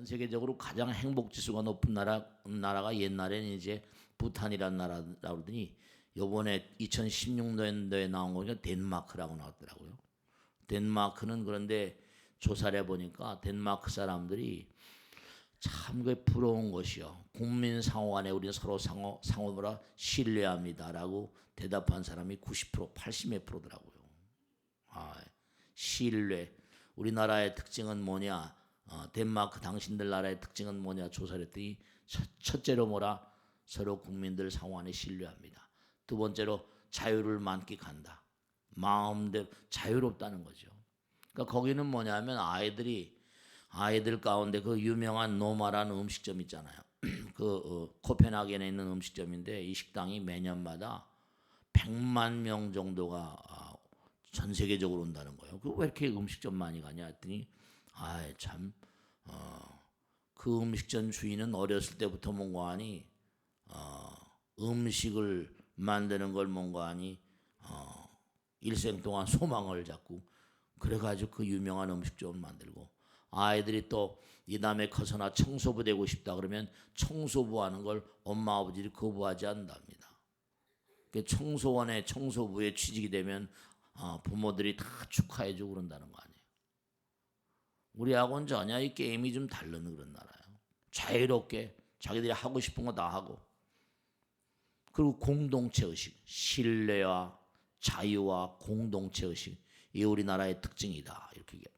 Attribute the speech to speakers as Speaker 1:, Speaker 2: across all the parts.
Speaker 1: 세계적으로 가장 행복 지수가 높은 나라가 옛날에는 이제 부탄이라는 나라라고 그러더니 요번에 2016년도에 나온 거니까 덴마크라고 나왔더라고요. 덴마크는 그런데 조사를 해보니까 덴마크 사람들이 참 그 부러운 것이요. 국민 상호 간에 우리는 서로 상호를 신뢰합니다라고 대답한 사람이 90%, 80몇 프로더라고요. 신뢰. 우리나라의 특징은 뭐냐? 덴마크 당신들 나라의 특징은 뭐냐? 조사를 했더니 첫째로 뭐라? 서로 국민들 상호 간에 신뢰합니다. 두 번째로 자유를 만끽한다. 마음대로 자유롭다는 거죠. 그러니까 거기는 뭐냐면 아이들 가운데 그 유명한 노마라는 음식점 있잖아요. 코펜하겐에 있는 음식점인데 이 식당이 매년마다 100만 명 정도가 전 세계적으로 온다는 거예요. 그 왜 이렇게 음식점 많이 가냐 했더니 그 음식점 주인은 어렸을 때부터 뭔가 하니 음식을 만드는 걸 뭔가 하니 일생 동안 소망을 잡고 그래가지고 그 유명한 음식점을 만들고 아이들이 또 이 다음에 커서나 청소부 되고 싶다 그러면 청소부 하는 걸 엄마 아버지들이 거부하지 않는답니다. 청소원의 청소부에 취직이 되면 부모들이 다 축하해주고 그런다는 거 아니에요. 우리하고는 전혀 이 게임이 좀 다른 그런 나라예요. 자유롭게 자기들이 하고 싶은 거 다 하고 그리고 공동체 의식, 신뢰와 자유와 공동체 의식 이 우리나라의 특징이다 이렇게 얘기해요.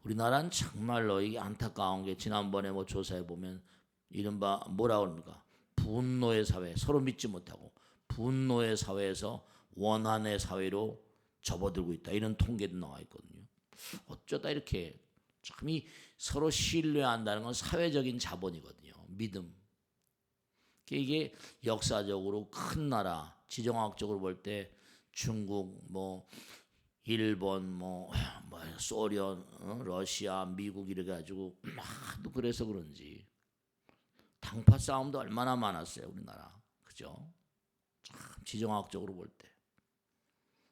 Speaker 1: 우리나라는 정말로 이게 안타까운 게 지난번에 뭐 조사해 보면 이른바 뭐라 그럽니까? 분노의 사회, 서로 믿지 못하고 분노의 사회에서 원한의 사회로 접어들고 있다. 이런 통계도 나와 있거든요. 어쩌다 이렇게 참이 서로 신뢰한다는 건 사회적인 자본이거든요. 믿음. 이게 역사적으로 큰 나라, 지정학적으로 볼 때 중국, 뭐 일본, 뭐 소련, 러시아, 미국 이래 가지고 하도 그래서 그런지 당파 싸움도 얼마나 많았어요 우리나라, 그죠? 참 지정학적으로 볼 때.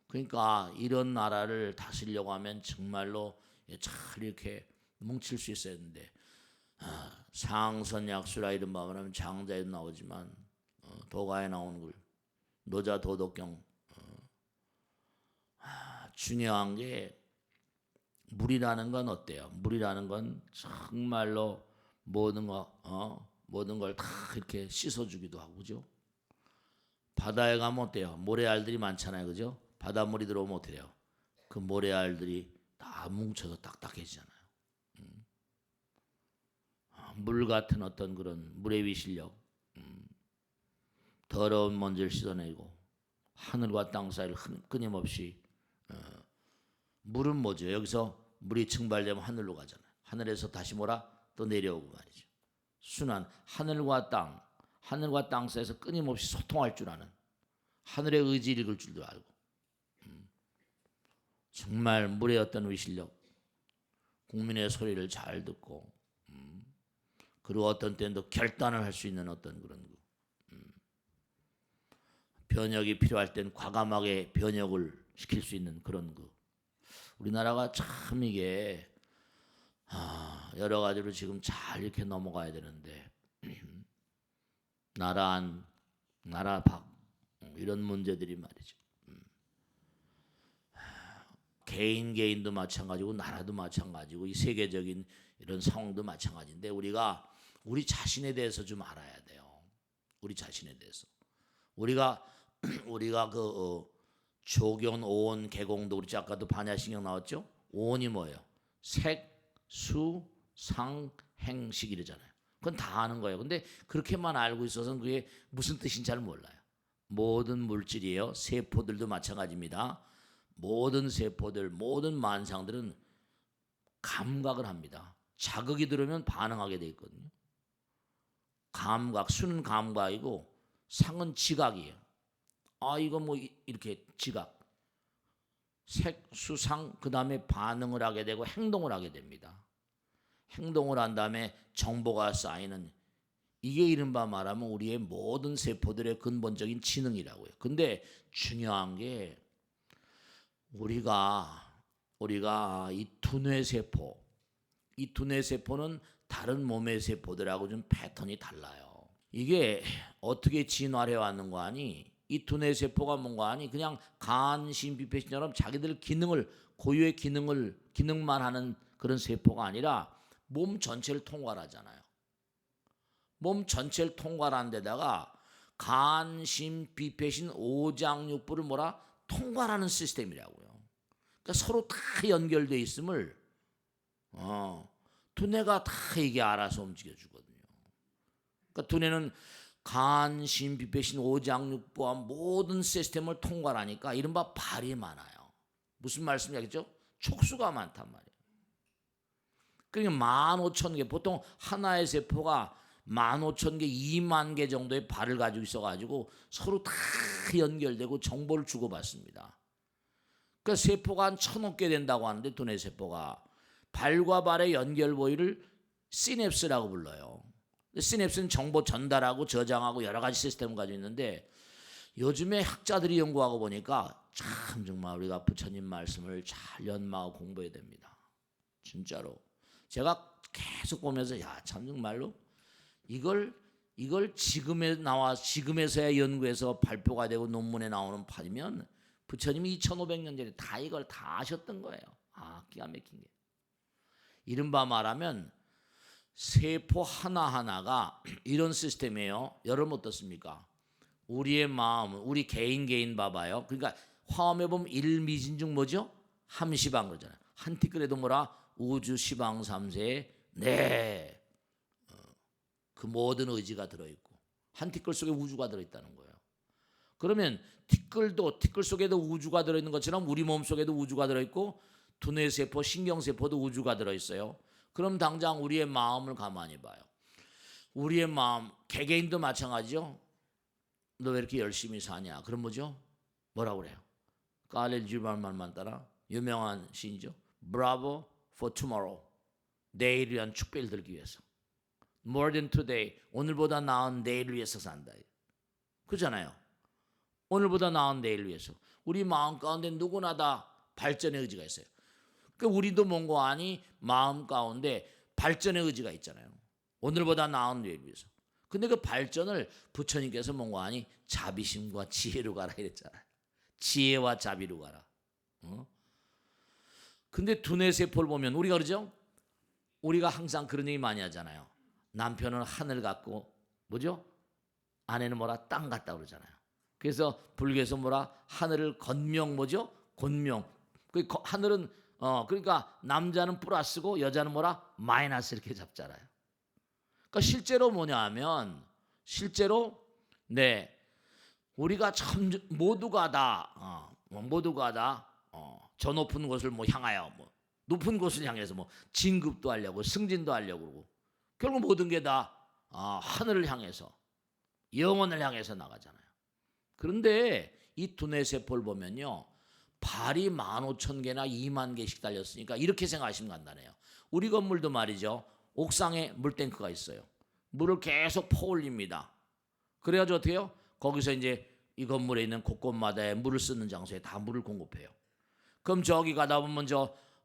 Speaker 1: 그러니까 이런 나라를 다스리려고 하면 정말로 잘 이렇게 뭉칠 수 있어야 되는데 상선약수라 이런 말하면 장자에도 나오지만 도가에 나오는 글 노자 도덕경 중요한 게 물이라는 건 어때요? 물이라는 건 정말로 모든 걸 다 이렇게 씻어주기도 하고, 그죠? 바다에 가면 어때요? 모래알들이 많잖아요, 그죠? 바닷물이 들어오면 어떻게 돼요? 그 모래알들이 다 뭉쳐서 딱딱해지잖아요. 물 같은 어떤 그런 물의 위실력, 더러운 먼지를 씻어내고 하늘과 땅 사이를 끊임없이 물은 뭐죠? 여기서 물이 증발되면 하늘로 가잖아요. 하늘에서 다시 뭐라? 또 내려오고 말이죠. 순환, 하늘과 땅 사이에서 끊임없이 소통할 줄 아는 하늘의 의지를 읽을 줄도 알고 정말 물의 어떤 위실력, 국민의 소리를 잘 듣고 그리고 어떤 때는 또 결단을 할 수 있는 어떤 그런 변혁이 필요할 땐 과감하게 변혁을 시킬 수 있는 그런 우리나라가 참 이게 여러 가지로 지금 잘 이렇게 넘어가야 되는데 나라 안, 나라 밖 이런 문제들이 말이죠. 개인도 마찬가지고 나라도 마찬가지고 이 세계적인 이런 상황도 마찬가지인데 우리가 우리 자신에 대해서 좀 알아야 돼요. 우리 자신에 대해서 우리가 조견, 오온, 개공도 우리 아까도 반야신경 나왔죠? 오온이 뭐예요? 색, 수, 상, 행식 이러잖아요. 그건 다 아는 거예요. 근데 그렇게만 알고 있어서는 그게 무슨 뜻인지 잘 몰라요. 모든 물질이에요. 세포들도 마찬가지입니다. 모든 세포들, 모든 만상들은 감각을 합니다. 자극이 들어오면 반응하게 돼 있거든요. 감각, 수는 감각이고 상은 지각이에요. 이거 뭐 이렇게 지각. 색, 수, 상 그 다음에 반응을 하게 되고 행동을 하게 됩니다. 행동을 한 다음에 정보가 쌓이는 이게 이른바 말하면 우리의 모든 세포들의 근본적인 지능이라고요. 근데 중요한 게 우리가 이 두뇌 세포, 이 두뇌 세포는 다른 몸의 세포들하고 좀 패턴이 달라요. 이게 어떻게 진화해 왔는 거 아니? 이 두뇌 세포가 뭔가 아니? 그냥 간, 신, 비폐신처럼 자기들 기능을 고유의 기능만 하는 그런 세포가 아니라 몸 전체를 통괄하잖아요. 몸 전체를 통괄한 데다가 간, 신, 비폐신, 오장육부를 뭐라 통괄하는 시스템이라고요. 그러니까 서로 다 연결돼 있음을 두뇌가 다 이게 알아서 움직여주거든요. 그러니까 두뇌는 간, 신, 비폐신, 오장육부와 모든 시스템을 통괄하니까 이른바 발이 많아요. 무슨 말씀이겠죠? 촉수가 많단 말이에요. 그러니까 15,000개, 보통 하나의 세포가 15,000개, 2만 개 정도의 발을 가지고 있어가지고 서로 다 연결되고 정보를 주고받습니다. 그러니까 세포가 한 1,000개 된다고 하는데 두뇌 세포가 발과 발의 연결 부위를 시냅스라고 불러요. 시냅스는 정보 전달하고 저장하고 여러 가지 시스템을 가지고 있는데 요즘에 학자들이 연구하고 보니까 참 정말 우리가 부처님 말씀을 잘 연마하고 공부해야 됩니다. 진짜로. 제가 계속 보면서 야, 참 정말로 이걸 지금에서야 연구해서 발표가 되고 논문에 나오는 판이면 부처님이 2500년 전에 다 이걸 다 아셨던 거예요. 아, 기가 막힌 게. 이른바 말하면 세포 하나하나가 이런 시스템이에요. 여러분 어떻습니까? 우리의 마음, 우리 개인 봐봐요. 그러니까 화엄에 보면 일미진중 뭐죠? 함시방 그러잖아요. 한 티끌에도 뭐라 우주 시방 삼세에 네. 그 모든 의지가 들어있고 한 티끌 속에 우주가 들어있다는 거예요. 그러면 티끌 속에도 우주가 들어있는 것처럼 우리 몸 속에도 우주가 들어있고 두뇌세포, 신경세포도 우주가 들어있어요. 그럼 당장 우리의 마음을 가만히 봐요. 우리의 마음, 개개인도 마찬가지죠. 너 왜 이렇게 열심히 사냐? 그럼 뭐죠? 뭐라고 그래요? 칼릴 지브란 말만 따라 유명한 시인이죠. Bravo for tomorrow. 내일을 위한 축배를 들기 위해서. More than today. 오늘보다 나은 내일을 위해서 산다. 그렇잖아요. 오늘보다 나은 내일을 위해서. 우리 마음 가운데 누구나 다 발전의 의지가 있어요. 그러니까 우리도 뭔가 아니 마음 가운데 발전의 의지가 있잖아요. 오늘보다 나은 내일을 위해서. 근데 그 발전을 부처님께서 뭔가 아니 자비심과 지혜로 가라 이랬잖아요. 지혜와 자비로 가라. 근데 두뇌 세포를 보면 우리가 그러죠? 우리가 항상 그런 얘기 많이 하잖아요. 남편은 하늘 같고 뭐죠? 아내는 뭐라 땅 같다 그러잖아요. 그래서 불교에서 뭐라 하늘을 건명 뭐죠? 곤명. 그 하늘은 그러니까 남자는 플러스고 여자는 뭐라 마이너스 이렇게 잡잖아요. 그러니까 실제로 뭐냐면 실제로 네 우리가 참 모두가 다 저 높은 곳을 뭐 향하여 뭐 높은 곳을 향해서 뭐 진급도 하려고 승진도 하려고 그러고 결국 모든 게 다 하늘을 향해서 영원을 향해서 나가잖아요. 그런데 이 두뇌 세포를 보면요. 발이 15,000개나 2만 개씩 달렸으니까 이렇게 생각하시면 간단해요. 우리 건물도 말이죠. 옥상에 물탱크가 있어요. 물을 계속 퍼올립니다. 그래가지고 어떻게 해요? 거기서 이제 이 건물에 있는 곳곳마다 물을 쓰는 장소에 다 물을 공급해요. 그럼 저기 가다 보면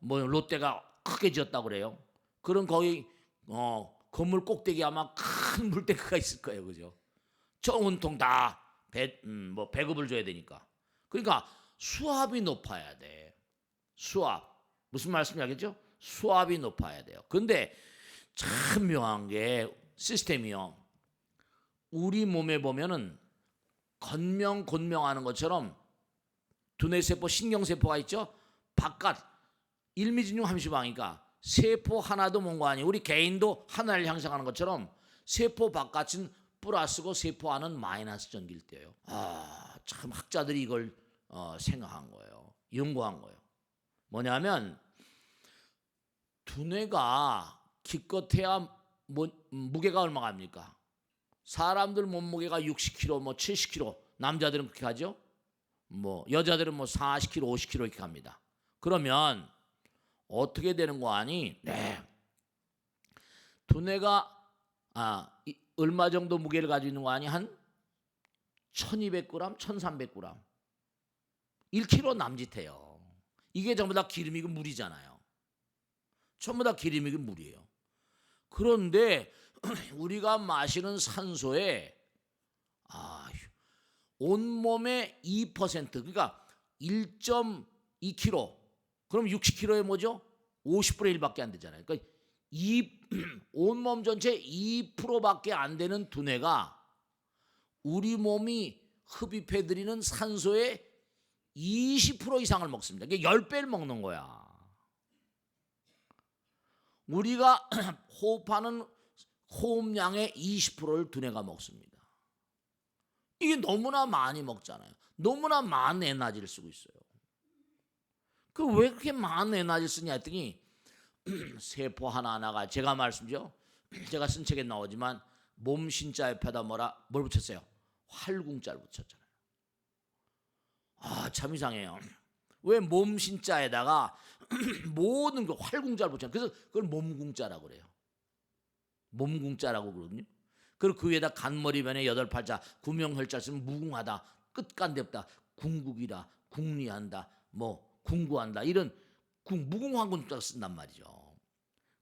Speaker 1: 뭐 롯데가 크게 지었다고 그래요. 그럼 거기 건물 꼭대기 아마 큰 물탱크가 있을 거예요. 그죠? 저 온통 다 배급을 줘야 되니까. 그러니까 수압이 높아야 돼. 수압. 무슨 말씀이냐겠죠? 수압이 높아야 돼요. 근데 참 묘한 게 시스템이요. 우리 몸에 보면은 건명, 곤명하는 것처럼 두뇌세포, 신경세포가 있죠? 바깥 일미진중 함시방이니까 세포 하나도 뭔가 아니 우리 개인도 하나를 향상하는 것처럼 세포 바깥은 플러스고 세포 안은 마이너스 전기일 때예요. 참 학자들이 이걸 생각한 거예요. 연구한 거예요. 뭐냐면 두뇌가 기껏해야 무게가 얼마가 합니까? 사람들 몸무게가 60kg, 뭐 70kg, 남자들은 그렇게 하죠. 뭐 여자들은 뭐 40kg, 50kg 이렇게 합니다. 그러면 어떻게 되는 거 아니? 네. 두뇌가 얼마 정도 무게를 가지고 있는 거 아니? 한 1200g, 1300g. 1kg 남짓해요. 이게 전부 다 기름이고 물이잖아요. 전부 다 기름이긴 물이에요. 그런데 우리가 마시는 산소에 온몸의 2%, 그러니까 1.2kg, 그럼 60kg에 뭐죠? 50분의 1밖에 안 되잖아요. 그러니까 온몸 전체 2%밖에 안 되는 두뇌가 우리 몸이 흡입해드리는 산소의 20% 이상을 먹습니다. 이게 10배를 먹는 거야. 우리가 호흡하는 호흡량의 20%를 두뇌가 먹습니다. 이게 너무나 많이 먹잖아요. 너무나 많은 에너지를 쓰고 있어요. 그 왜 그렇게 많은 에너지를 쓰냐 했더니 세포 하나하나가 제가 말씀드려, 제가 쓴 책에 나오지만 몸 신자 옆에다 뭘 붙였어요? 활궁자를 붙였잖아요. 참 이상해요. 왜 몸 신자에다가 모든 그 활궁자를 붙였냐? 그래서 그걸 몸궁자라고 그래요. 몸궁자라고 그러거든요. 그리고 그 위에다 간머리변에 8팔자 구명혈자 쓰면 무궁하다, 끝간데 없다, 궁극이다, 궁리한다, 뭐 궁구한다, 이런 무궁화군자를 쓴단 말이죠.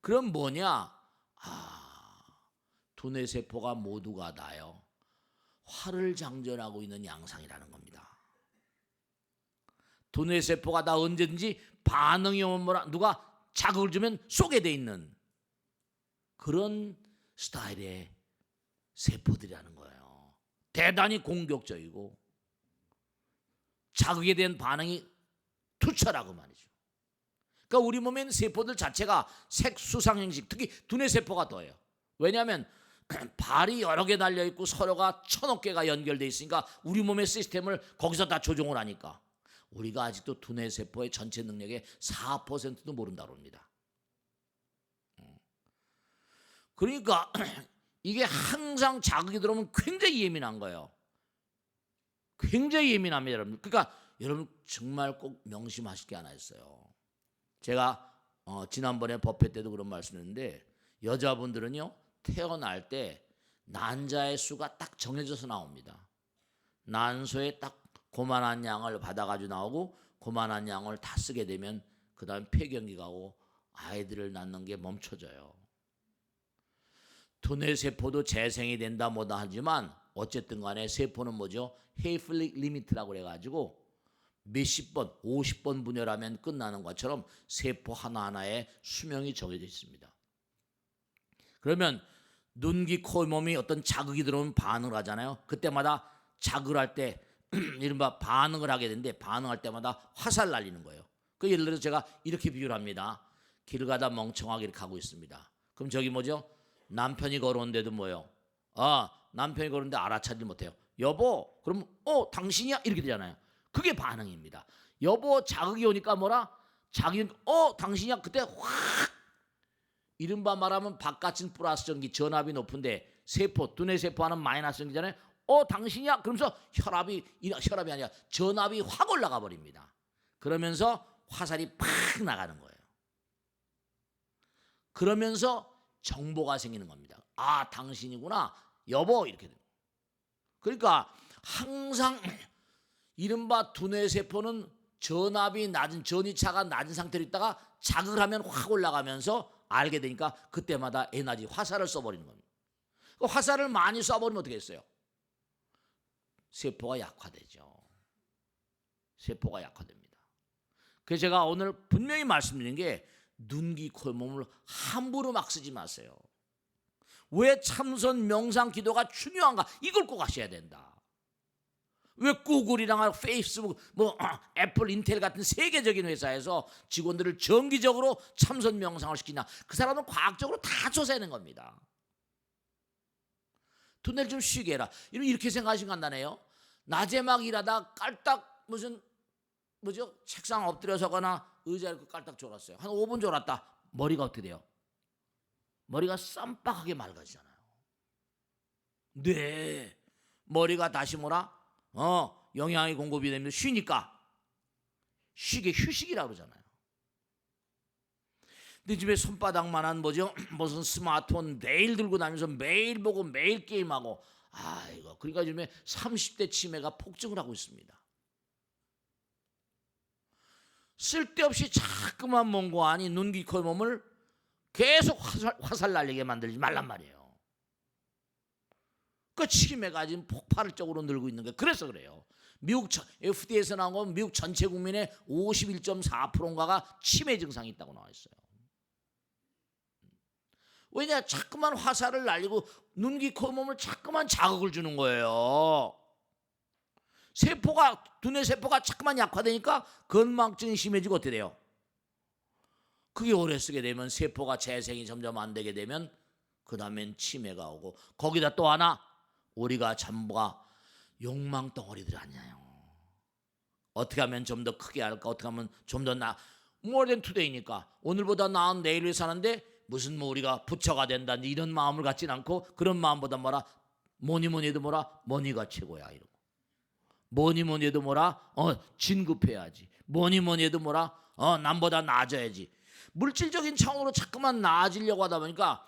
Speaker 1: 그럼 뭐냐? 두뇌세포가 모두가 다요 화를 장전하고 있는 양상이라는 겁니다. 두뇌세포가 다 언제든지 반응이 오면 누가 자극을 주면 쏘게 돼 있는 그런 스타일의 세포들이라는 거예요. 대단히 공격적이고 자극에 대한 반응이 투철하고 말이죠. 그러니까 우리 몸에 있는 세포들 자체가 색수상 형식, 특히 두뇌세포가 더해요. 왜냐하면 발이 여러 개 달려있고 서로가 1000억 개가 연결되어 있으니까 우리 몸의 시스템을 거기서 다 조종을 하니까 우리가 아직도 두뇌세포의 전체 능력의 4%도 모른다고 합니다. 그러니까 이게 항상 자극이 들어오면 굉장히 예민한 거예요. 굉장히 예민합니다, 여러분. 그러니까 여러분 정말 꼭 명심하실 게 하나 있어요. 제가 지난번에 법회 때도 그런 말씀했는데 여자분들은요 태어날 때 난자의 수가 딱 정해져서 나옵니다. 난소에 딱 고만한 양을 받아가지고 나오고 고만한 양을 다 쓰게 되면 그 다음 폐경기가 오고 아이들을 낳는 게 멈춰져요. 두뇌세포도 재생이 된다 뭐다 하지만 어쨌든 간에 세포는 뭐죠? 헤이플릭 리미트라고 해가지고 몇십 번, 50번 분열하면 끝나는 것처럼 세포 하나하나에 수명이 정해져 있습니다. 그러면 눈, 귀, 코, 몸이 어떤 자극이 들어오면 반응을 하잖아요. 그때마다 자극을 할 때 이른바 반응을 하게 되는데 반응할 때마다 화살 날리는 거예요. 그 예를 들어서 제가 이렇게 비유를 합니다. 길 가다 멍청하게 이렇게 가고 있습니다. 그럼 저기 뭐죠? 남편이 걸어온데도 뭐요? 남편이 걸어오는데 알아차리지 못해요. 여보, 그럼 당신이야? 이렇게 되잖아요. 그게 반응입니다. 여보 자극이 오니까 뭐라? 자극이 당신이야? 그때 확 이른바 말하면 바깥은 플러스 전기 전압이 높은데 세포 두뇌세포 하는 마이너스 전기잖아요. 당신이야? 그러면서 혈압이 아니라 전압이 확 올라가 버립니다. 그러면서 화살이 팍 나가는 거예요. 그러면서 정보가 생기는 겁니다. 당신이구나 여보 이렇게 돼요. 그러니까 항상 이른바 두뇌세포는 전압이 낮은 전이차가 낮은 상태로 있다가 자극을 하면 확 올라가면서 알게 되니까 그때마다 에너지 화살을 써버리는 겁니다. 그 화살을 많이 쏴버리면 어떻게 했어요? 세포가 약화되죠. 세포가 약화됩니다. 그래서 제가 오늘 분명히 말씀드린 게 눈, 귀, 코, 몸을 함부로 막 쓰지 마세요. 왜 참선, 명상, 기도가 중요한가? 이걸 꼭 아셔야 된다. 왜 구글이랑 페이스북, 애플, 인텔 같은 세계적인 회사에서 직원들을 정기적으로 참선 명상을 시키냐? 그 사람은 과학적으로 다 조사해낸 겁니다. 두뇌를 좀 쉬게 해라. 이렇게 생각하시면 간단해요. 낮에 막 일하다 깔딱 책상 엎드려서거나 의자에 깔딱 졸았어요. 한 5분 졸았다. 머리가 어떻게 돼요? 머리가 쌈박하게 맑아지잖아요. 네, 머리가 다시 영양이 공급이 되면 쉬니까 쉬게 휴식이라고 그러잖아요. 근데 집에 손바닥만한 무슨 스마트폰 매일 들고 다니면서 매일 보고 매일 게임하고 그러니까 요즘에 30대 치매가 폭증을 하고 있습니다. 쓸데없이 자꾸만 몽고하니 눈, 귀, 코, 몸을 계속 화살 날리게 만들지 말란 말이에요. 그 치매가 지금 폭발적으로 늘고 있는 게 그래서 그래요. 미국 FDA에서 나온 건 미국 전체 국민의 51.4%인가가 치매 증상이 있다고 나와 있어요. 왜냐? 자꾸만 화살을 날리고 눈, 귀, 코, 몸을 자꾸만 자극을 주는 거예요. 세포가, 두뇌 세포가 자꾸만 약화되니까 건망증이 심해지고 어떻게 돼요? 그게 오래 쓰게 되면 세포가 재생이 점점 안 되게 되면 그 다음엔 치매가 오고, 거기다 또 하나 우리가 전부가 욕망 덩어리들 아니에요. 어떻게 하면 좀 더 크게 할까? 어떻게 하면 좀 더 more than today니까 오늘보다 나은 내일을 사는데 무슨 뭐 우리가 부처가 된다든지 이런 마음을 갖지는 않고, 그런 마음보다 뭐라, 뭐니 해도 뭐라, 머니가 최고야 이러고, 뭐니 해도 뭐라, 진급해야지, 뭐니 해도 뭐라, 남보다 나아져야지. 물질적인 차원으로 자꾸만 나아지려고 하다 보니까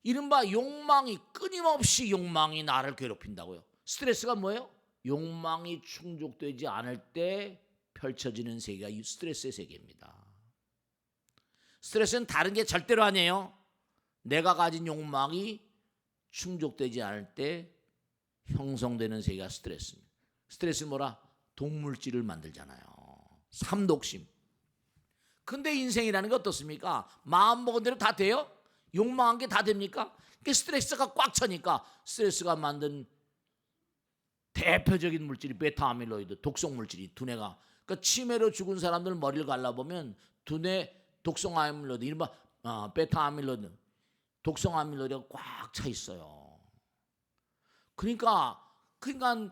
Speaker 1: 이른바 욕망이, 끊임없이 욕망이 나를 괴롭힌다고요. 스트레스가 뭐예요? 욕망이 충족되지 않을 때 펼쳐지는 세계가 이 스트레스의 세계입니다. 스트레스는 다른 게 절대로 아니에요. 내가 가진 욕망이 충족되지 않을 때 형성되는 세계가 스트레스입니다. 스트레스는 뭐라? 동물질을 만들잖아요. 삼독심. 근데 인생이라는 게 어떻습니까? 마음 먹은 대로 다 돼요? 욕망한 게 다 됩니까? 그 스트레스가 꽉 차니까 스트레스가 만든 대표적인 물질이 베타 아밀로이드, 독성 물질이 두뇌가. 그러니까 치매로 죽은 사람들 머리를 갈라보면 두뇌 독성 아밀로이드, 이른바 베타 아밀로이드, 독성 아밀로이드가 꽉 차 있어요. 그러니까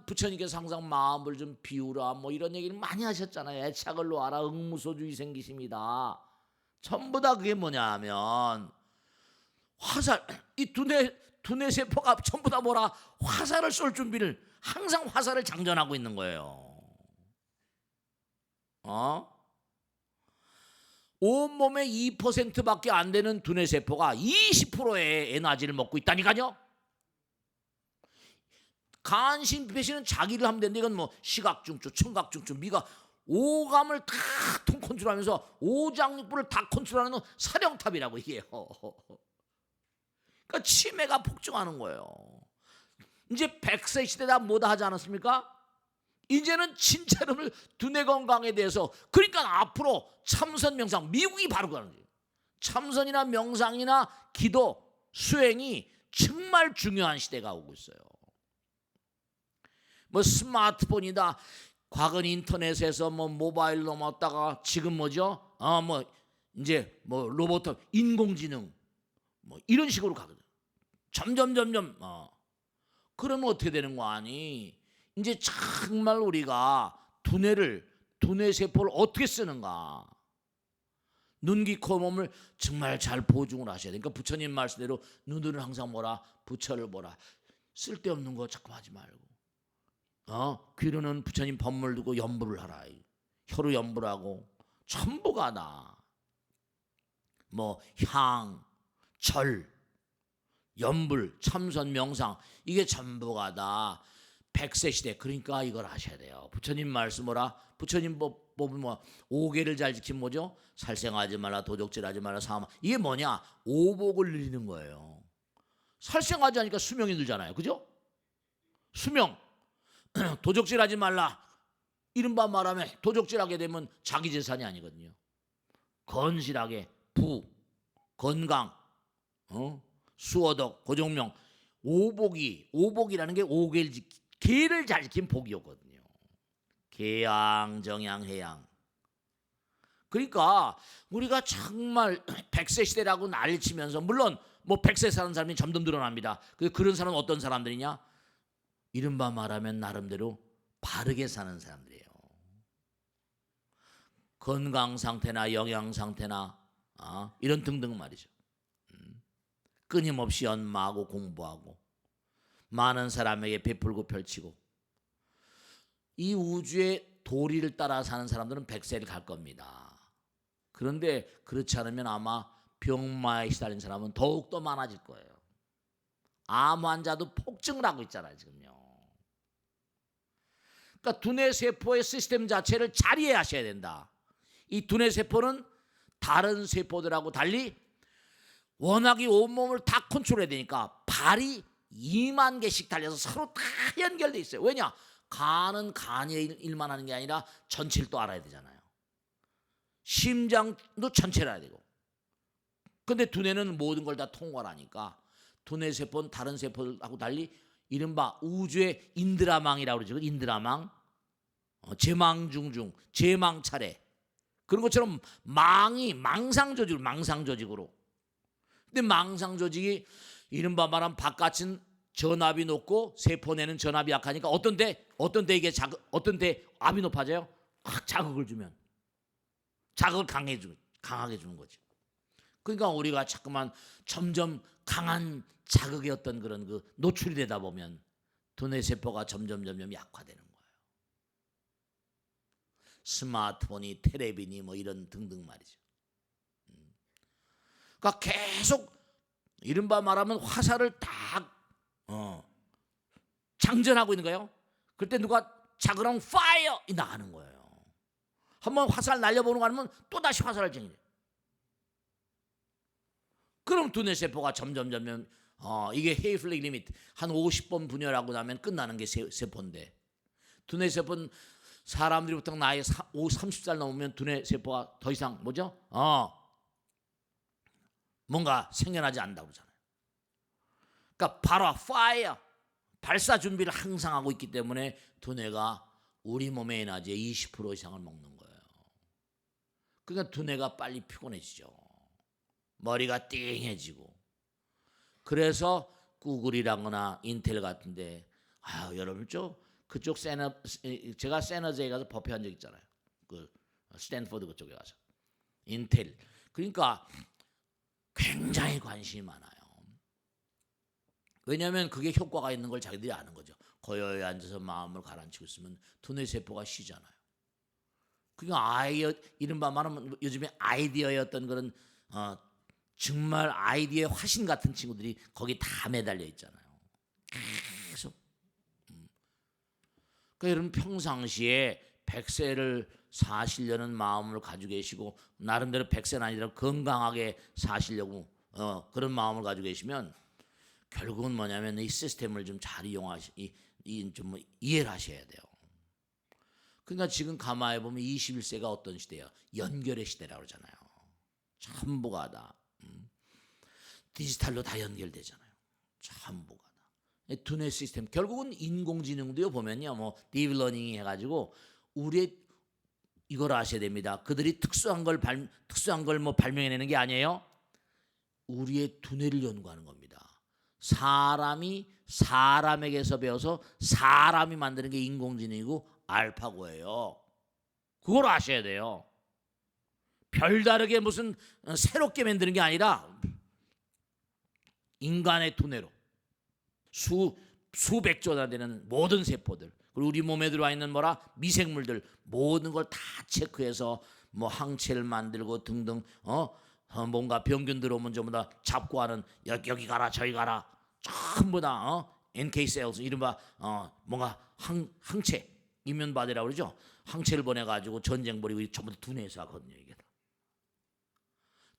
Speaker 1: 부처님께서 항상 마음을 좀 비우라 뭐 이런 얘기를 많이 하셨잖아요. 애착을 놓아라, 응무소주의 생기십니다. 전부 다 그게 뭐냐 하면 화살, 이 두뇌 세포가 전부 다 뭐라, 화살을 쏠 준비를, 항상 화살을 장전하고 있는 거예요. 온몸의 2%밖에 안 되는 두뇌 세포가 20%의 에너지를 먹고 있다니까요. 간신배신은 자기를 하면 되는데, 이건 뭐 시각중추, 청각중추, 미각, 오감을 다 통 컨트롤하면서 오장육부를 다 컨트롤하는 사령탑이라고 이게요. 그러니까 치매가 폭증하는 거예요. 이제 100세 시대다 뭐다 하지 않았습니까? 이제는 진짜로 두뇌 건강에 대해서, 그러니까 앞으로 참선 명상, 미국이 바로 그러는 거예요. 참선이나 명상이나 기도, 수행이 정말 중요한 시대가 오고 있어요. 뭐 스마트폰이다, 과거는 인터넷에서 뭐 모바일 넘었다가 지금 뭐죠? 뭐 이제 뭐 로봇, 인공지능 뭐 이런 식으로 가거든. 점점 그러면 어떻게 되는 거 아니? 이제 정말 우리가 두뇌 세포를 어떻게 쓰는가? 눈, 귀, 코, 몸을 정말 잘 보증을 하셔야 되니까 부처님 말씀대로 눈을 항상 뭐라? 부처를 보라. 쓸데없는 거 자꾸 하지 말고. 귀로는 부처님 법물 두고 연부를 하라. 혀로 연부를 하고 전부가 다 뭐 향, 절, 연불, 참선, 명상, 이게 전부가 다 100세 시대. 그러니까 이걸 하셔야 돼요. 부처님 말씀 뭐라? 부처님 법은 뭐 5계를 잘 지키면 뭐죠? 살생하지 말라, 도적질하지 말라, 사마. 이게 뭐냐? 오복을 늘리는 거예요. 살생하지 않으니까 수명이 늘잖아요. 그죠? 수명. 도적질하지 말라. 이른바 말하면 도적질하게 되면 자기 재산이 아니거든요. 건실하게 건강, 수어덕, 고종명, 오복이라는 게 5계를 계를 잘 지킨 복이었거든요. 계양, 정양, 해양. 그러니까 우리가 정말 100세 시대라고 난리 치면서, 물론 뭐 100세 사는 사람이 점점 늘어납니다. 그런 사람은 어떤 사람들이냐? 이른바 말하면 나름대로 바르게 사는 사람들이에요. 건강 상태나 영양 상태나 이런 등등 말이죠. 끊임없이 연마하고 공부하고 많은 사람에게 베풀고 펼치고, 이 우주의 도리를 따라 사는 사람들은 100세를 갈 겁니다. 그런데 그렇지 않으면 아마 병마에 시달린 사람은 더욱더 많아질 거예요. 암 환자도 폭증을 하고 있잖아요 지금요. 그러니까 두뇌 세포의 시스템 자체를 잘 이해하셔야 된다. 이 두뇌 세포는 다른 세포들하고 달리 워낙에 온몸을 다 컨트롤해야 되니까 발이 2만 개씩 달려서 서로 다 연결돼 있어요. 왜냐? 간은 간의 일만 하는 게 아니라 전체를 또 알아야 되잖아요. 심장도 전체를 알아야 되고. 근데 두뇌는 모든 걸 다 통과를 하니까 두뇌 세포는 다른 세포하고 달리 이른바 우주의 인드라망이라고 그러죠. 인드라망, 제망중중, 제망차례, 그런 것처럼 망이 망상조직으로. 근데 망상조직이 이른바 말하면 바깥은 전압이 높고 세포 내는 전압이 약하니까 어떤 때 이게 어떤 때 압이 높아져요? 확 자극을 주면 자극을 강하게 주는 거지. 그러니까 우리가 자꾸만 점점 강한 자극의 어떤 그런 그 노출이 되다 보면 두뇌 세포가 점점 약화되는 거예요. 스마트폰이, 텔레비니 뭐 이런 등등 말이죠. 그러니까 계속 이른바 말하면 화살을 딱 장전하고 있는 거예요. 그때 누가 자그럼 파이어 이 나가는 거예요. 한번 화살 날려보는 거 아니면 또 다시 화살을 쟁이래. 그럼 두뇌 세포가 점점 이게 헤이플렉 리미트 한 50번 분열하고 나면 끝나는 게 세포인데, 두뇌 세포는 사람들이 보통 나이 30살 넘으면 두뇌 세포가 더 이상 뭐죠? 뭔가 생겨나지 않는다고 그러잖아요. 그러니까 바로 파이어 발사 준비를 항상 하고 있기 때문에 두뇌가 우리 몸의 에너지의 20% 이상을 먹는 거예요. 그러니까 두뇌가 빨리 피곤해지죠. 머리가 띵해지고. 그래서 구글이라거나 인텔 같은데 여러분 그쪽 제가 세너제에 가서 법회한 적 있잖아요. 그 스탠포드 그쪽에 가서 인텔. 그러니까 굉장히 관심이 많아요. 왜냐하면 그게 효과가 있는 걸 자기들이 아는 거죠. 고요히 앉아서 마음을 가라앉히고 있으면 두뇌 세포가 쉬잖아요. 그러니까 이른바 말하면 요즘에 아이디어였던 그런 정말 아이디어의 화신 같은 친구들이 거기 다 매달려 있잖아요. 계속. 그러니까 여러분 평상시에 100세를 사시려는 마음을 가지고 계시고 나름대로 100세는 아니라 건강하게 사시려고 그런 마음을 가지고 계시면 결국은 뭐냐면 이 시스템을 좀 잘 좀 이해를 하셔야 돼요. 그러니까 지금 가만히 보면 21세가 어떤 시대예요? 연결의 시대라고 그러잖아요. 전부가 다 디지털로 다 연결되잖아요. 전부가 다. 두뇌 시스템 결국은 인공지능도요 보면요 뭐 딥러닝이 해가지고 우리의 이걸 아셔야 됩니다. 그들이 특수한 걸 뭐 발명해내는 게 아니에요. 우리의 두뇌를 연구하는 겁니다. 사람이 사람에게서 배워서 사람이 만드는 게 인공지능이고 알파고예요. 그걸 아셔야 돼요. 별다르게 무슨 새롭게 만드는 게 아니라 인간의 두뇌로 수백조나 되는 모든 세포들, 그리고 우리 몸에 들어와 있는 미생물들 모든 걸 다 체크해서 뭐 항체를 만들고 등등 뭔가 병균 들어오면 전부 다 잡고 하는 여기 가라 저기 가라 전부 다 NK 셀스 이른바 뭔가 항체 이면바디라고 그러죠. 항체를 보내가지고 전쟁 벌이고 전부 다 두뇌에서 하거든요. 이게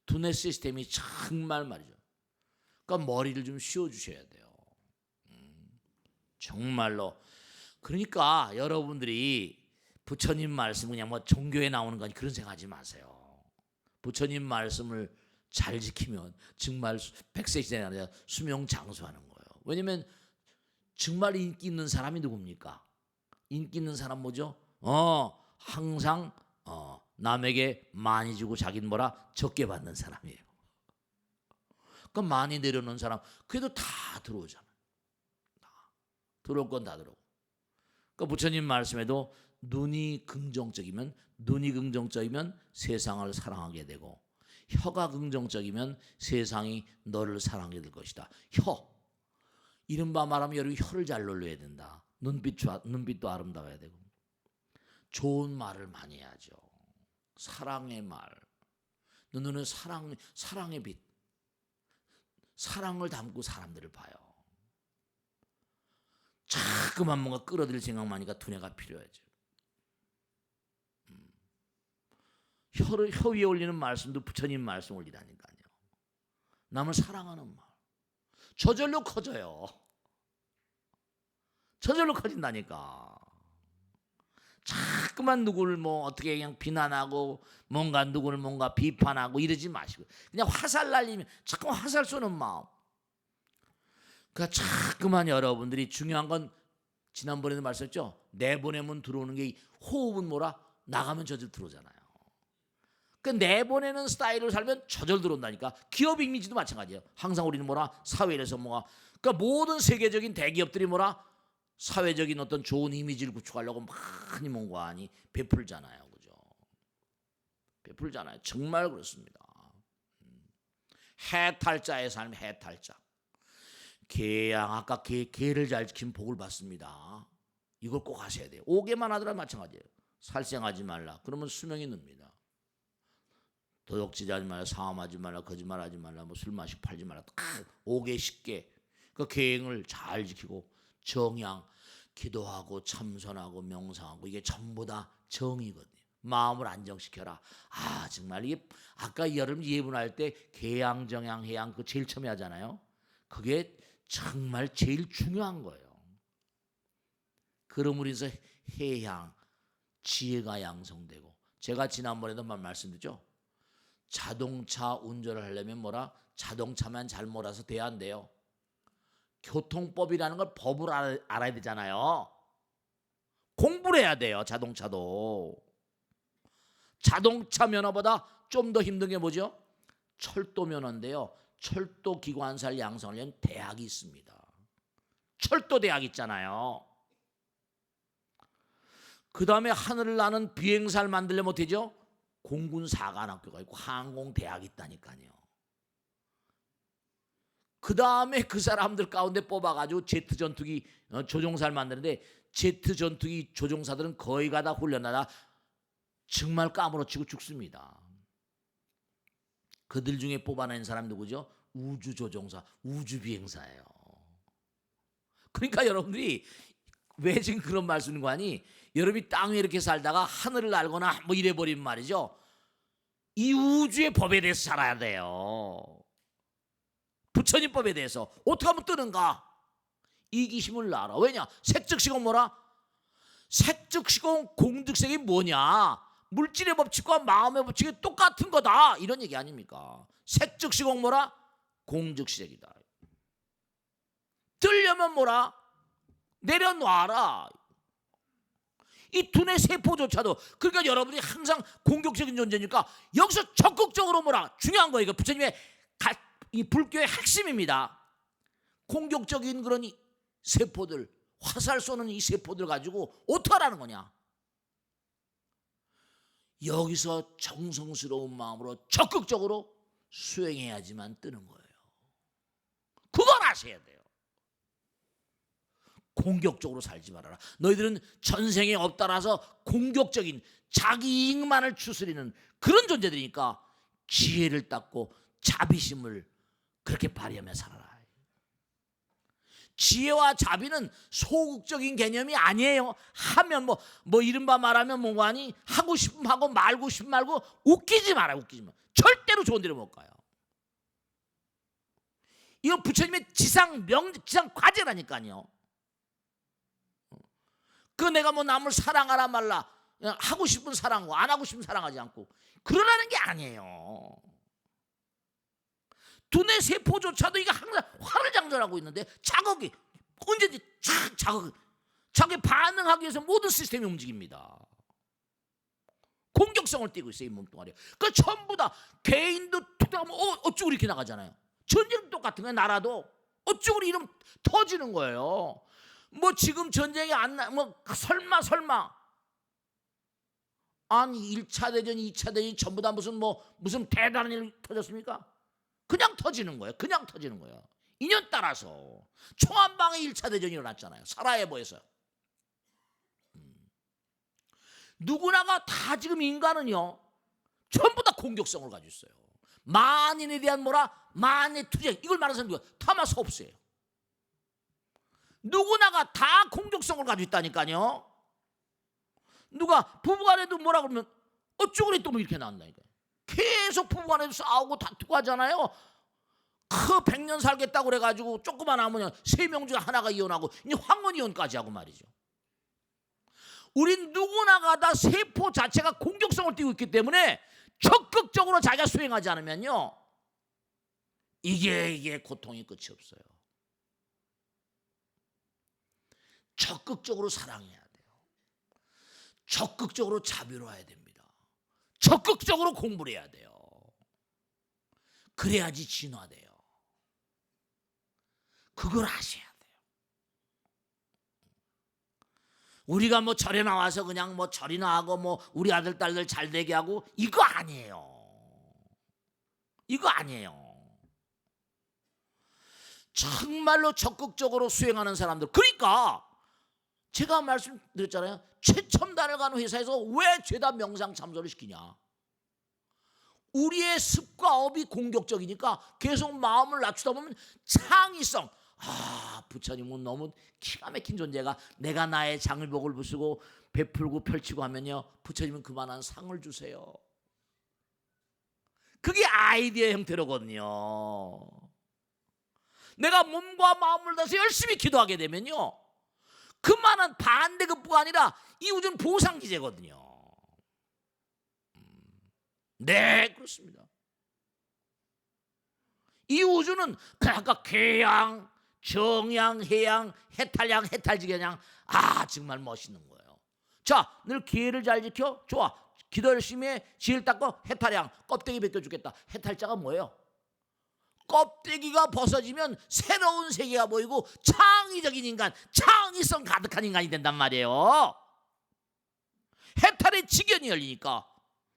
Speaker 1: 두뇌 시스템이 정말 말이죠. 그러니까 머리를 좀 쉬어주셔야 돼요. 정말로. 그러니까 여러분들이 부처님 말씀 그냥 뭐 종교에 나오는 건 그런 생각하지 마세요. 부처님 말씀을 잘 지키면 정말 100세 시대가 아니라 수명 장수하는 거예요. 왜냐면 정말 인기 있는 사람이 누굽니까? 인기 있는 사람 뭐죠? 항상 남에게 많이 주고 자기는 적게 받는 사람이에요. 그러니까 많이 내려놓은 사람 그래도 다 들어오잖아요. 들어올 건 다 들어오고. 그러니까 부처님 말씀에도 눈이 긍정적이면 세상을 사랑하게 되고 혀가 긍정적이면 세상이 너를 사랑하게 될 것이다. 혀. 이른바 말하면 여러분 혀를 잘 놀려야 된다. 눈빛도 아름다워야 되고 좋은 말을 많이 해야죠. 사랑의 말. 눈은 사랑의 빛. 사랑을 담고 사람들을 봐요. 자꾸만 뭔가 끌어들일 생각만 하니까 두뇌가 필요하죠. 혀 위에 올리는 말씀도 부처님 말씀 올리라니까요. 남을 사랑하는 마음. 저절로 커져요. 저절로 커진다니까. 자꾸만 누구를 뭐 어떻게 그냥 비난하고 뭔가 누구를 뭔가 비판하고 이러지 마시고 그냥 화살 날리면 자꾸 화살 쏘는 마음. 그러니까 자꾸만 여러분들이 중요한 건 지난번에도 말씀했죠. 내보내면 들어오는 게 호흡은 뭐라? 나가면 저절 들어오잖아요. 그 내보내는 스타일을 살면 저절 들어온다니까. 기업 이미지도 마찬가지예요. 항상 우리는 뭐라? 사회에서 뭐가. 그러니까 모든 세계적인 대기업들이 뭐라? 사회적인 어떤 좋은 이미지를 구축하려고 많이 뭔가 하니 베풀잖아요. 그죠? 베풀잖아요. 정말 그렇습니다. 해탈자의 삶, 해탈자. 개양, 아까 개를 잘 지키면 복을 받습니다. 이걸 꼭 하셔야 돼요. 5개만 하더라도 마찬가지예요. 살생하지 말라. 그러면 수명이 늡니다. 도둑질하지 말라, 사함하지 말라, 거짓말하지 말라, 뭐 술 마시고 팔지 말라. 딱 5개, 10개. 그 계행을 잘 지키고 정양, 기도하고 참선하고 명상하고 이게 전부 다 정이거든요. 마음을 안정시켜라. 아 정말 이게 아까 여러분 예분할 때 계양, 정양, 해양 그 제일 처음에 하잖아요. 그게 정말 제일 중요한 거예요. 그러므로 인해서 해양, 지혜가 양성되고 제가 지난번에도 말씀드렸죠. 자동차 운전을 하려면 뭐라? 자동차만 잘 몰아서 돼야 안 돼요. 교통법이라는 걸 법을 알아야 되잖아요. 공부를 해야 돼요. 자동차도. 자동차 면허보다 좀 더 힘든 게 뭐죠? 철도 면허인데요. 철도 기관사를 양성하려면 대학이 있습니다. 철도 대학 있잖아요. 그 다음에 하늘을 나는 비행사를 만들려면 어떻게죠? 공군사관학교가 있고 항공대학이 있다니까요. 그 다음에 그 사람들 가운데 뽑아가지고 제트 전투기 조종사를 만드는데 제트 전투기 조종사들은 거의 다 훈련하다 정말 까무러치고 죽습니다. 그들 중에 뽑아낸 사람 누구죠? 우주조종사, 우주비행사예요. 그러니까 여러분들이 왜 지금 그런 말 쓰는 거 아니? 여러분이 땅에 이렇게 살다가 하늘을 날거나 뭐 이래버리면 말이죠. 이 우주의 법에 대해서 살아야 돼요. 부처님 법에 대해서 어떻게 하면 뜨는가? 이기심을 알아. 왜냐? 색즉시공 뭐라? 색즉시공 공득색이 뭐냐? 물질의 법칙과 마음의 법칙이 똑같은 거다. 이런 얘기 아닙니까? 색즉시공 뭐라? 공즉시색이다. 뜨려면 뭐라? 내려놔라. 이 두뇌 세포조차도 그러니까 여러분이 항상 공격적인 존재니까 여기서 적극적으로 뭐라? 중요한 거예요. 부처님의 이 불교의 핵심입니다. 공격적인 그런 이 세포들, 화살 쏘는 이 세포들 가지고 어떻게 하라는 거냐? 여기서 정성스러운 마음으로 적극적으로 수행해야지만 뜨는 거예요. 그걸 아셔야 돼요. 공격적으로 살지 말아라. 너희들은 전생에 없다라서 공격적인 자기 이익만을 추스리는 그런 존재들이니까 지혜를 닦고 자비심을 그렇게 발휘하며 살아라. 지혜와 자비는 소극적인 개념이 아니에요. 하면 뭐 이른바 말하면 뭐하니 하고 싶으면 하고 말고 싶으면 말고 웃기지 마라. 웃기지 마. 절대로 좋은 데로 못 가요. 이건 부처님의 지상 과제라니까요. 그 내가 뭐 남을 사랑하라 말라 하고 싶은 사랑하고 안 하고 싶은 사랑하지 않고 그러라는 게 아니에요. 두뇌 세포조차도 이게 항상 화를 장전하고 있는데 자극이 언제든지 자극에 반응하기 위해서 모든 시스템이 움직입니다. 공격성을 띠고 있어요. 이 몸뚱아리. 그 전부 다 개인도 툭하면 어쩌고 이렇게 나가잖아요. 전쟁도 똑같은 거예요. 나라도 어쩌고 이러면 터지는 거예요. 뭐 지금 전쟁이 안 나, 뭐 설마 아니 1차 대전, 2차 대전이 전부 다 무슨 대단한 일 터졌습니까? 그냥 터지는 거예요. 그냥 터지는 거예요. 인연 따라서 총 한 방에 1차 대전이 일어났잖아요. 사라예보에서. 누구나가 다 지금 인간은요 전부 다 공격성을 가지고 있어요. 만인에 대한 만의 투쟁 이걸 말하는 사람 누가? 타마스 홉스예요. 누구나가 다 공격성을 가지고 있다니까요. 누가 부부간에도 뭐라 그러면 어쩌고 또 뭐 이렇게 나온다니까요. 계속 부부간에도 싸우고 다투고 하잖아요. 그 100년 살겠다고 그래가지고 조그만 하면 3명 중에 하나가 이혼하고 이제 황혼이혼까지 하고 말이죠. 우린 누구나가 다 세포 자체가 공격성을 띠고 있기 때문에 적극적으로 자기가 수행하지 않으면요, 이게 고통이 끝이 없어요. 적극적으로 사랑해야 돼요. 적극적으로 자비로워야 됩니다. 적극적으로 공부를 해야 돼요. 그래야지 진화돼요. 그걸 하셔야 돼요. 우리가 뭐 절에 나와서 그냥 뭐 절이나 하고 뭐 우리 아들 딸들 잘 되게 하고 이거 아니에요. 이거 아니에요. 정말로 적극적으로 수행하는 사람들. 그러니까 제가 말씀드렸잖아요. 최첨단을 가는 회사에서 왜 죄다 명상 참선을 시키냐. 우리의 습과 업이 공격적이니까 계속 마음을 낮추다 보면 창의성, 부처님은 너무 기가 막힌 존재가 내가 나의 장을복을 부수고 베풀고 펼치고 하면요, 부처님은 그만한 상을 주세요. 그게 아이디어 형태로거든요. 내가 몸과 마음을 다해서 열심히 기도하게 되면요, 그만한 반대급부가 아니라 이 우주는 보상기제거든요. 네, 그렇습니다. 이 우주는 아까 궤양, 정양, 해양, 해탈양, 해탈지견양, 정말 멋있는 거예요. 자, 늘 기회를 잘 지켜. 좋아. 기도 열심히 해. 지혜를 닦고 해탈양, 껍데기 벗겨주겠다. 해탈자가 뭐예요? 껍데기가 벗어지면 새로운 세계가 보이고 창의적인 인간, 창의성 가득한 인간이 된단 말이에요. 해탈의 지견이 열리니까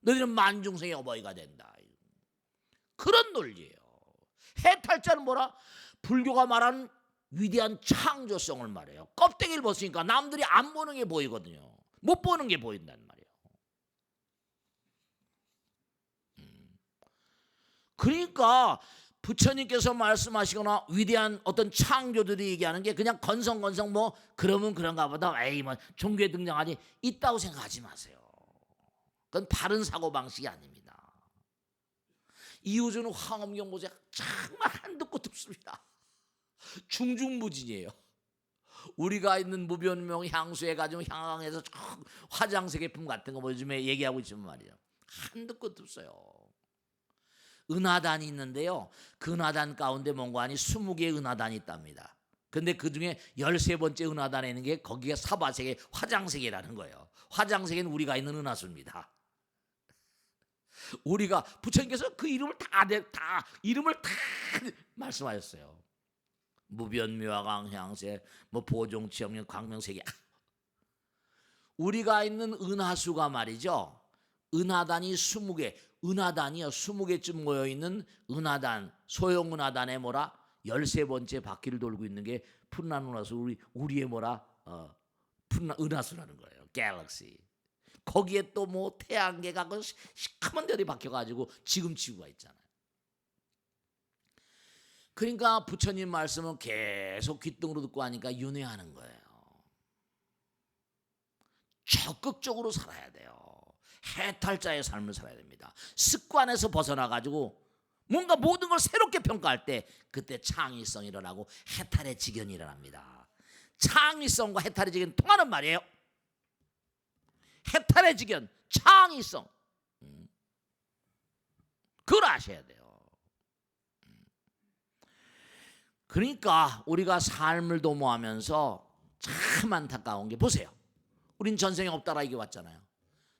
Speaker 1: 너희는 만중생의 어버이가 된다. 그런 논리예요. 해탈자는 뭐라? 불교가 말하는 위대한 창조성을 말해요. 껍데기를 벗으니까 남들이 안 보는 게 보이거든요. 못 보는 게 보인단 말이에요. 그러니까 부처님께서 말씀하시거나 위대한 어떤 창조들이 얘기하는 게 그냥 건성건성 뭐 그러면 그런가 보다, 에이 뭐 종교에 등장하니 있다고 생각하지 마세요. 그건 바른 사고방식이 아닙니다. 이 우주는 황엄경보자 정말 한도 끝 없습니다. 중중무진이에요. 우리가 있는 무변명 향수에 가지고 향황에서 화장색 제품 같은 거 뭐 요즘에 얘기하고 있지만 말이에요, 한도 끝 없어요. 은하단이 있는데요, 그 은하단 가운데 뭔가 아니 20개의 은하단이 있답니다. 근데 그 중에 13번째 은하단에 있는 게 거기가 사바색의 화장색이라는 거예요. 화장색은 우리가 있는 은하수입니다. 우리가 부처님께서 그 이름을 다 말씀하셨어요. 무변묘화강 향세 뭐 보종치영령 광명세계. 우리가 있는 은하수가 말이죠, 은하단이 20개, 은하단이요 20개쯤 모여있는 은하단, 소형 은하단에 뭐라 13번째 바퀴를 돌고 있는 게 푸른한 은하수, 우리의 뭐라 푸른 은하수라는 거예요. 갤럭시. 거기에 또 뭐 태양계가 그 시커먼 데에 박혀가지고 지금 지구가 있잖아요. 그러니까 부처님 말씀은 계속 귓등으로 듣고 하니까 윤회하는 거예요. 적극적으로 살아야 돼요. 해탈자의 삶을 살아야 됩니다. 습관에서 벗어나가지고 뭔가 모든 걸 새롭게 평가할 때 그때 창의성이 일어나고 해탈의 지견이 일어납니다. 창의성과 해탈의 지견이 통하는 말이에요. 해탈의 지견, 창의성, 그걸 아셔야 돼요. 그러니까 우리가 삶을 도모하면서 참 안타까운 게, 보세요. 우린 전생에 없다라 이게 왔잖아요.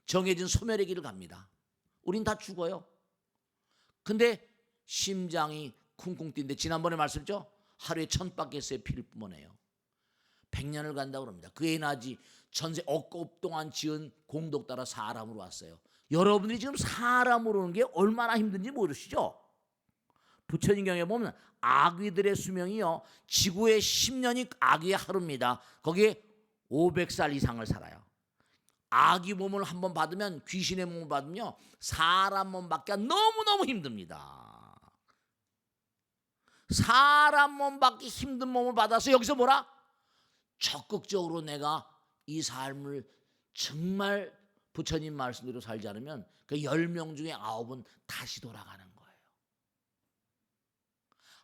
Speaker 1: 정해진 소멸의 길을 갑니다. 우린 다 죽어요. 근데 심장이 쿵쿵 뛰는데, 지난번에 말씀했죠? 하루에 1000바퀴의 피를 뿜어내요. 100년을 간다고 그럽니다. 그에 나지 전세 억겁 동안 지은 공덕 따라 사람으로 왔어요. 여러분들이 지금 사람으로 오는 게 얼마나 힘든지 모르시죠? 부처님 경에 보면 아귀들의 수명이요, 지구의 10년이 아귀의 하루입니다. 거기에 500살 이상을 살아요. 아귀 몸을 한번 받으면, 귀신의 몸을 받으면요, 사람 몸 받기가 너무너무 힘듭니다. 사람 몸 받기 힘든 몸을 받아서 여기서 뭐라? 적극적으로 내가 이 삶을 정말 부처님 말씀대로 살지 않으면 그 10명 중에 9은 다시 돌아가는 거예요.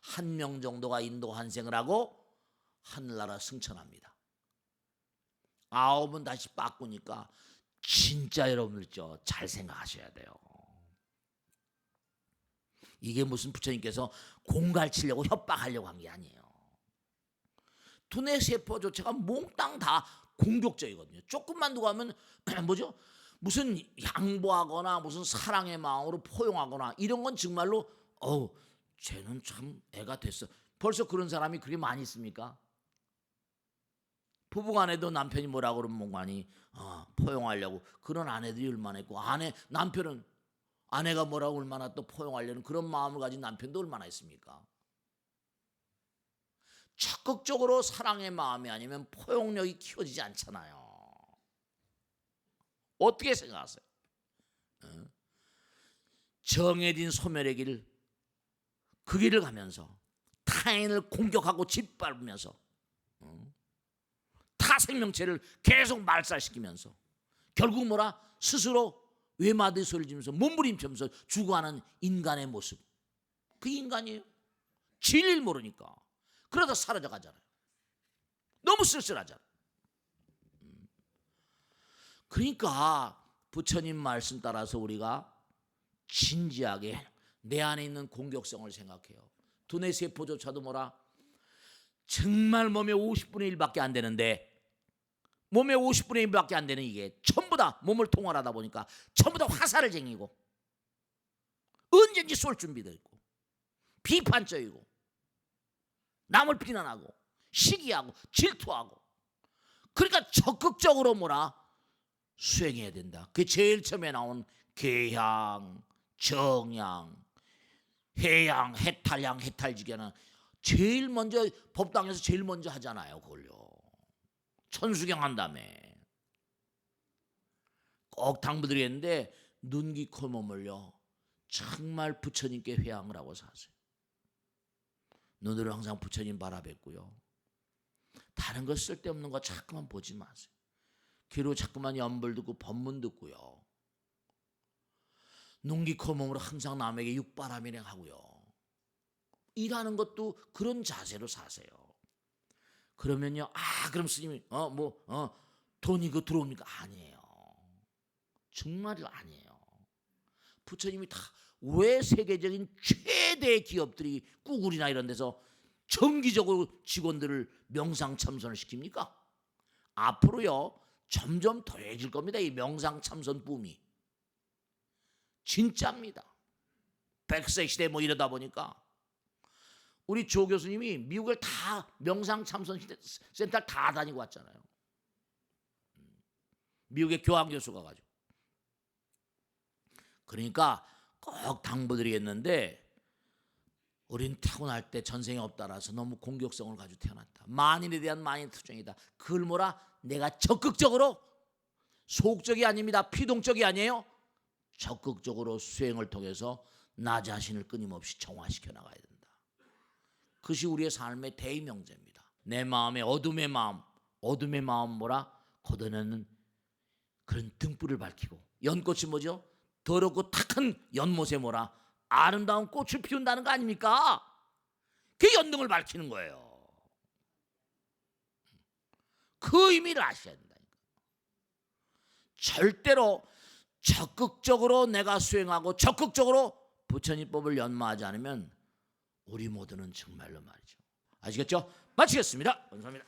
Speaker 1: 한 명 정도가 인도 환생을 하고 하늘나라 승천합니다. 9은 다시 바꾸니까 진짜 여러분들 잘 생각하셔야 돼요. 이게 무슨 부처님께서 공갈치려고 협박하려고 한 게 아니에요. 두뇌 세포 자체가 몽땅 다 공격적이거든요. 조금만 두고 하면 뭐죠? 무슨 양보하거나 무슨 사랑의 마음으로 포용하거나 이런 건 정말로 쟤는 참 애가 됐어. 벌써 그런 사람이 그렇게 많이 있습니까? 부부간에도 남편이 뭐라고 그러면 뭔가니 포용하려고 그런 아내들이 얼마나 있고 남편은 아내가 뭐라고 얼마나 또 포용하려는 그런 마음을 가진 남편도 얼마나 있습니까? 적극적으로 사랑의 마음이 아니면 포용력이 키워지지 않잖아요. 어떻게 생각하세요? 정해진 소멸의 길, 그 길을 가면서 타인을 공격하고 짓밟으면서 타 생명체를 계속 말살시키면서 결국 스스로 외마디 소리를 지면서 몸부림치면서 죽어가는 인간의 모습, 그 인간이에요. 진리를 모르니까 그러다 사라져 가잖아요. 너무 쓸쓸하잖아요. 그러니까 부처님 말씀 따라서 우리가 진지하게 내 안에 있는 공격성을 생각해요. 두뇌 세포조차도 정말 몸의 50분의 1밖에 안 되는데, 몸의 50분의 1밖에 안 되는 이게 전부 다 몸을 통할하다 보니까 전부 다 화살을 쟁이고 언제든지 쏠 준비되어 있고 비판적이고 남을 비난하고 시기하고 질투하고, 그러니까 적극적으로 수행해야 된다. 그게 제일 처음에 나온 계향, 정향, 해양, 해탈양, 해탈지견은 제일 먼저 법당에서 제일 먼저 하잖아요. 그걸요. 천수경 한 다음에 꼭 당부드리겠는데 눈, 귀, 코, 몸을요 정말 부처님께 회향을 하고 사세요. 눈으로 항상 부처님 바라뵙고요. 다른 거 쓸데없는 거 자꾸만 보지 마세요. 귀로 자꾸만 연불 듣고 법문 듣고요. 눈, 귀, 코, 몸으로 항상 남에게 육바람 일행하고요. 일하는 것도 그런 자세로 사세요. 그러면요, 그럼 스님이 돈이 들어옵니까? 아니에요. 정말 아니에요. 부처님이 다 왜 세계적인 최대 기업들이 구글이나 이런 데서 정기적으로 직원들을 명상 참선을 시킵니까? 앞으로요 점점 더해질 겁니다. 이 명상 참선 붐이 진짜입니다. 100세 시대 이러다 보니까 우리 조 교수님이 미국을 다 명상 참선 센터 다 다니고 왔잖아요. 미국의 교황 교수가 가지고. 그러니까 꼭 당부드리겠는데, 우린 타고날 때 전생이 없다라서 너무 공격성을 가지고 태어났다. 만인에 대한 만인 투정이다. 그걸 내가 적극적으로, 소극적이 아닙니다. 피동적이 아니에요. 적극적으로 수행을 통해서 나 자신을 끊임없이 정화시켜 나가야 된다. 그것이 우리의 삶의 대의명제입니다. 내 마음의 어둠의 마음 걷어내는 그런 등불을 밝히고, 연꽃이 뭐죠? 더럽고 탁한 연못에 아름다운 꽃을 피운다는 거 아닙니까? 그게 연등을 밝히는 거예요. 그 의미를 아셔야 된다니까. 절대로 적극적으로 내가 수행하고 적극적으로 부처님법을 연마하지 않으면 우리 모두는 정말로 말이죠. 아시겠죠? 마치겠습니다. 감사합니다.